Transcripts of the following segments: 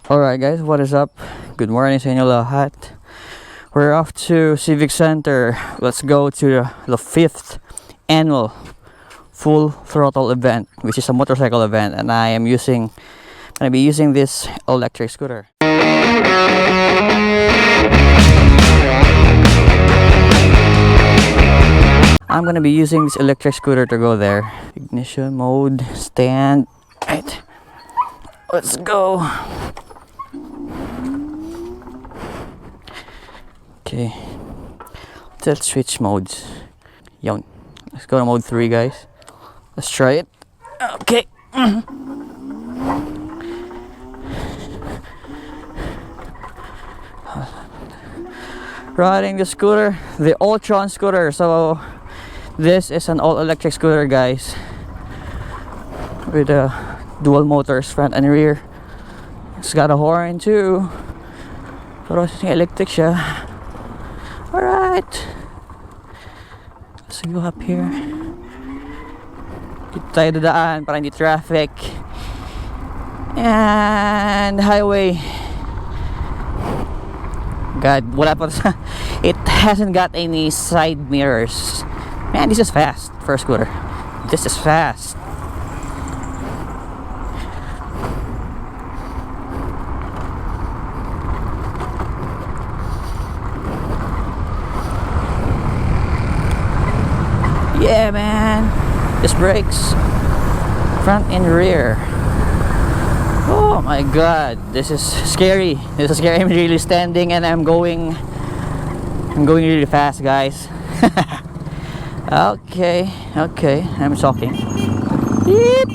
Alright guys, what is up? Good morning sa inyo lahat. We're off to Civic Center. Let's go to the 5th annual full throttle event, which is a motorcycle event, and I'm gonna be using this electric scooter. I'm gonna be using this electric scooter to go there. Ignition mode, stand. Right. Let's go. Okay, let's switch modes. Yon. Let's go to mode 3, guys. Let's try it. Okay. Riding the scooter, the Ultron scooter. So this is an all-electric scooter, guys, with dual motors, front and rear. It's got a horn too, pero electric siya. Alright, let's go up here. Dito tayo dadaan para hindi traffic. And highway. God, wala pa sa. It hasn't got any side mirrors. Man, this is fast for a scooter. This is fast. Yeah, man. This brakes front and rear. Oh my god, this is scary. This is scary. I'm really standing and I'm going really fast, guys. Okay, I'm talking. Beep.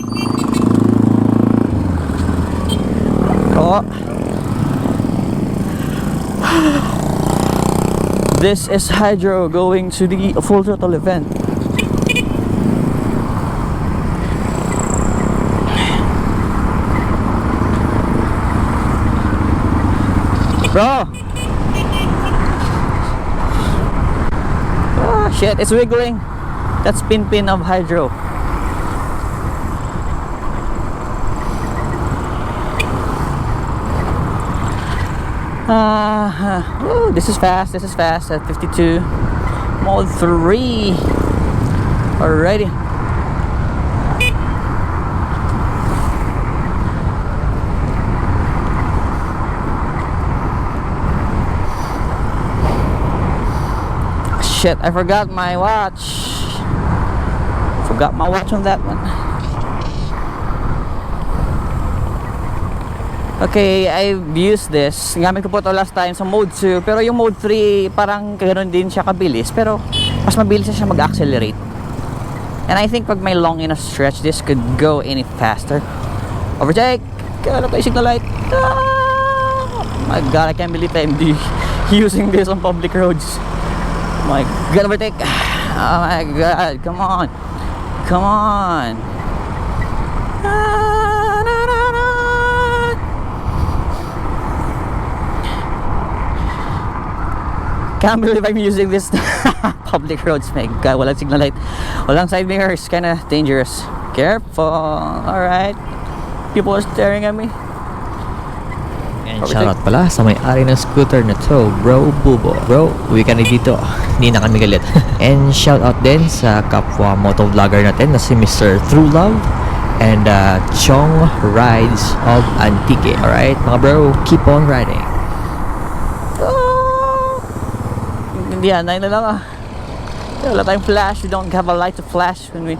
Oh. This is Hydro going to the full throttle event. Bro! Oh shit, it's wiggling. That's pin of Hydro. Oh, this is fast at 52. Mode 3. Alrighty. Shit, I forgot my watch. Forgot my watch on that one. Okay, I've used this. Gamit ko po ito last time sa mode 2. Pero yung mode 3, parang ganoon din siya kabilis. Pero mas mabilis siya mag-accelerate. And I think pag may long enough stretch, this could go any faster. Overtake! Kaya tayo signal light. Ah! My god, I can't believe I'm using this on public roads. My god, overtake. Oh my god, come on. Come on. Can't believe I'm using this public roads. My god, walang signal light, walang side mirrors, kinda dangerous. Careful. Alright, people are staring at me. And shoutout pala sa may-ari ng scooter na to, Bro Bubo. Bro, uwi ka na dito, hindi na kami galit. And shoutout din sa kapwa motovlogger natin na si Mr. True Love and Chong Rides of Antique. Alright mga bro, keep on riding. Hindi yan, na lang wala tayong flash. We don't have a light to flash when we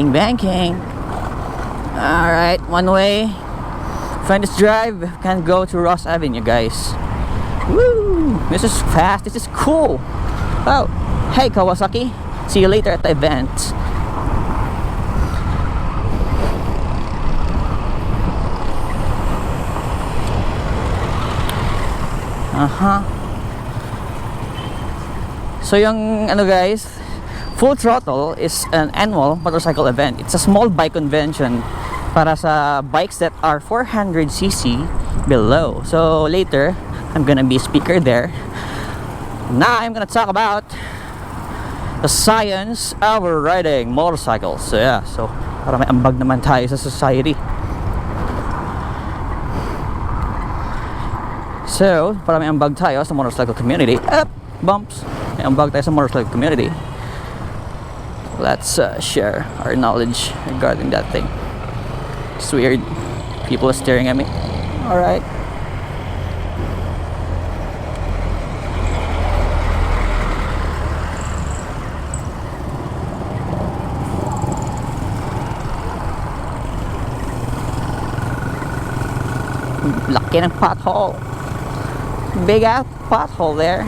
banking. Alright, one way. Find this drive. Can go to Ross Avenue, guys. Woo! This is fast. This is cool. Oh, hey Kawasaki. See you later at the event. So yung Full Throttle is an annual motorcycle event. It's a small bike convention para sa bikes that are 400cc below. So later, I'm gonna be a speaker there. Now I'm gonna talk about the science of riding motorcycles. So yeah, so para may ambag naman tayo sa society. So, para may ambag tayo sa motorcycle community. Bumps! May ambag tayo sa motorcycle community. Let's share our knowledge regarding that thing. It's weird. People are staring at me. Alright. Laki ng pothole. Big ass pothole there.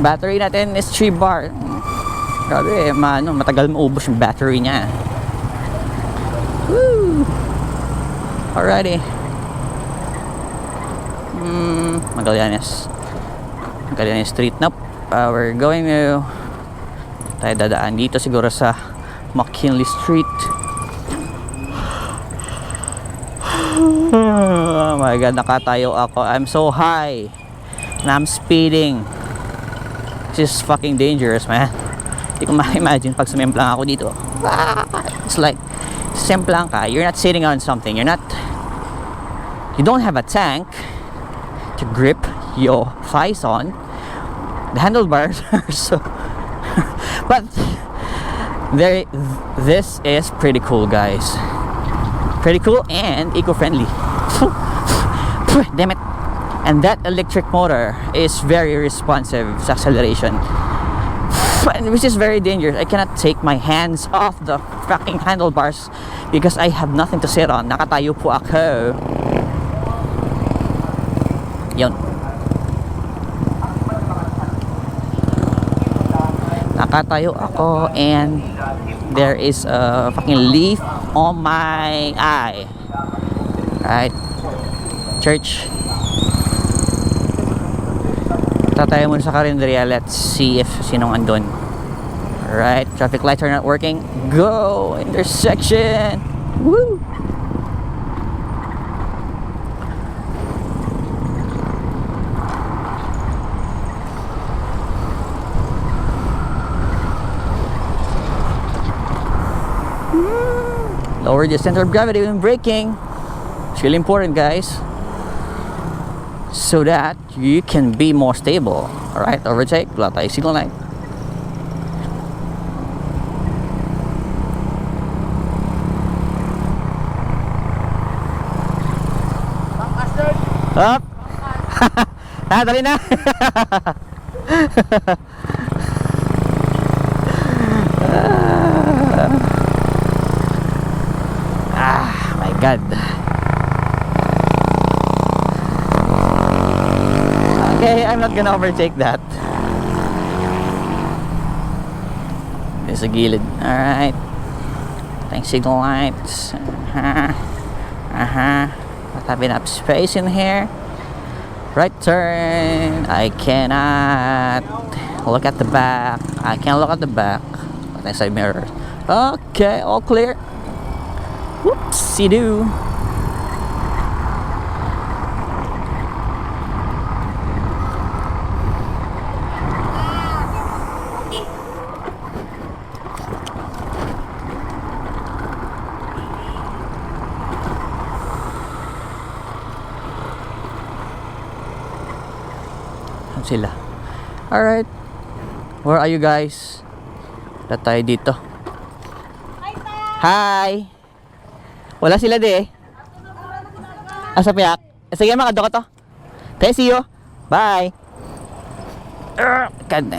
Battery natin is 3 bar. Grabe, matagal maubos yung battery niya. Woo! Alrighty. Magallanes Street. Nope. We're going to tayo dadaan dito siguro sa McKinley Street. Oh my god, nakatayo ako. I'm so high and I'm speeding. This is fucking dangerous, man. Hindi ko ma-imagine pag sumemplang ako dito. It's like semplang ka, you're not sitting on something, you don't have a tank to grip your thighs on. The handlebars are so but this is pretty cool, guys. Pretty cool and eco-friendly. Damn it. And that electric motor is very responsive sa acceleration, which is very dangerous. I cannot take my hands off the fucking handlebars because I have nothing to sit on. Nakatayo po ako. Yun. Nakatayo ako and there is a fucking leaf on my eye. Right? Church. Tatayo muna sa karinderya. Let's see if sinong andun. Alright, traffic lights are not working. Go! Intersection! Woo! Lower the center of gravity when braking. It's really important, guys, so that you can be more stable. Alright, overtake. Wala tayo signal light. Up! Dali na! My God. Okay, I'm not gonna overtake that. There's a gilid. Alright. Thanks, signal lights. Not have enough space in here. Right turn. I cannot look at the back. I can't look at the back. But side mirror. Okay, all clear. Whoopsie-doo. Sila. Alright. Where are you guys? Wala tayo dito. Hi! Wala sila di eh. Asa piyak? Sige, makadok ko to. Okay, see you. Bye! God.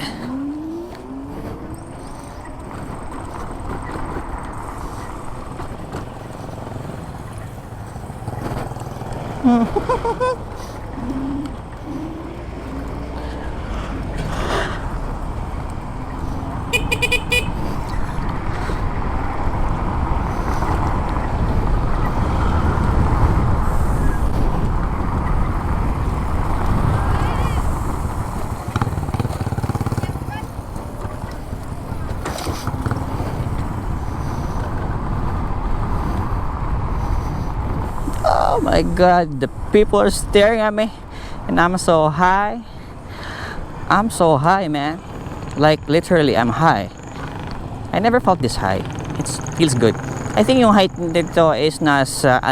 Oh my god, the people are staring at me and I'm so high. I'm so high, man. Like literally I'm high. I never felt this high. It feels good. I think yung height nito is nasa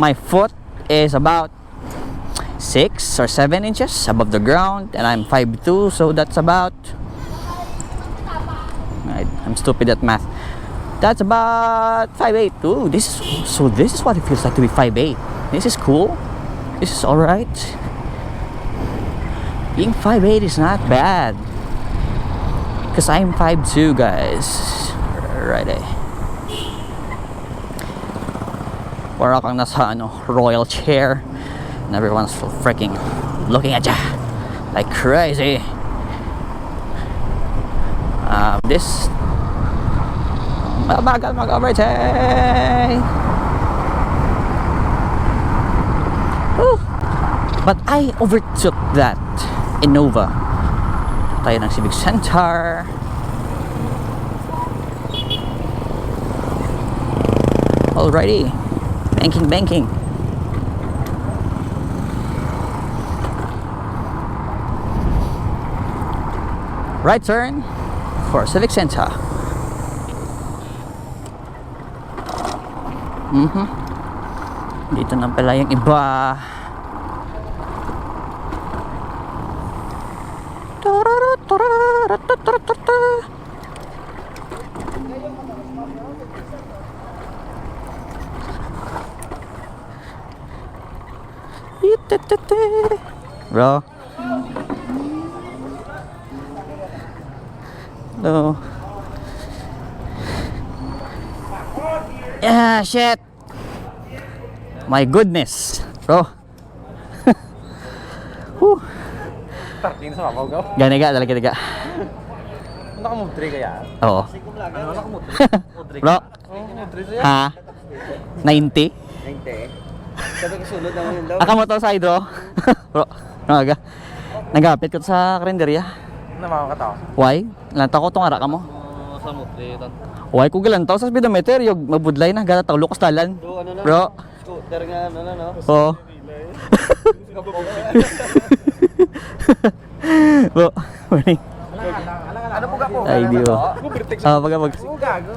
my foot is about 6 or 7 inches above the ground and I'm 5'2", so that's about, I'm stupid at math. That's about 5'8". Ooh, this is what it feels like to be 5'8". This is cool. This is alright. Being 5'8" is not bad. Because I'm 5'2", guys. Right, eh. Para kang nasa royal chair and everyone's freaking looking at ya like crazy. This mabagal mag-overtake. But I overtook that Innova. Tayo ng Civic Center. Alrighty. Banking. Right turn for Civic Center. Dito na pala yung iba. Bro. No. Yeah, shit. My goodness. Bro. Whew. Ganiga talaga. Nakamove 3 kaya? Oo. Ano nakamove 3? Bro. Ha? 90? 90. Sabi ko sulod naman yun daw. Akamoto sa hydro. Bro, nangaga. Nagapit ko sa karinderya. Namakakataw. Why? Lantaw ko itong ara ka mo. Sa mutli. Why ko galantaw sa speedometer? Yung mabudlay na. Gata tawlo ko stalan. Bro. Scooter nga, no? Oo. Bro, morning. Ano po ka po? Ay, di ba? Kubertik Ah, pagka gago.